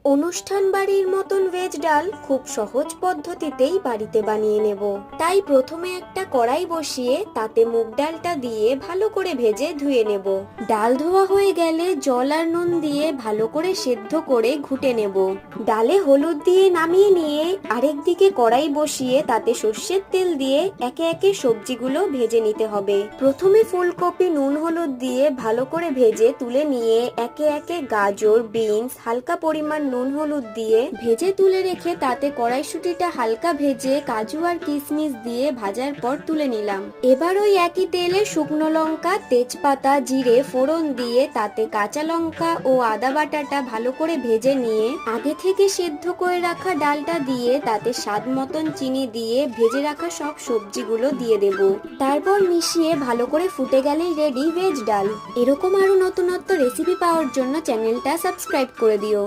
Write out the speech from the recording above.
অনুষ্ঠান বাড়ির মতন ভেজ ডাল খুব সহজ পদ্ধতিতেই বাড়িতে বানিয়ে নেব। তাই প্রথমে একটা কড়াই বসিয়ে তাতে মুগ ডালটা দিয়ে ভালো করে ভেজে ধুয়ে নেব। ডাল ধোয়া হয়ে গেলে জল আর নুন দিয়ে ভালো করে সেদ্ধ করে ঘুটে নেব। ডালে হলুদ দিয়ে নামিয়ে নিয়ে আরেক দিকে কড়াই বসিয়ে তাতে সর্ষের তেল দিয়ে একে একে সবজিগুলো ভেজে নিতে হবে। প্রথমে ফুলকপি নুন হলুদ দিয়ে ভালো করে ভেজে তুলে নিয়ে একে একে গাজর, বিনস হালকা পরিমাণ নুন হলুদ দিয়ে ভেজে তুলে রেখে তাতে কড়াইশুঁটিটা হালকা ভেজে কাজু আর কিশমিশ দিয়ে ভাজার পর তুলে নিলাম। এবার ওই একই তেলে শুকনো লঙ্কা, তেজপাতা, জিরে ফোড়ন দিয়ে তাতে কাঁচা লঙ্কা ও আদা বাটাটা ভালো করে ভেজে নিয়ে আগে থেকে সেদ্ধ করে রাখা ডালটা দিয়ে তাতে স্বাদ মতন চিনি দিয়ে ভেজে রাখা সব সবজিগুলো দিয়ে দেব। তারপর মিশিয়ে ভালো করে ফুটে গেলেই রেডি ভেজ ডাল। এরকম আরো নতুনত্ব রেসিপি পাওয়ার জন্য চ্যানেলটা সাবস্ক্রাইব করে দিও।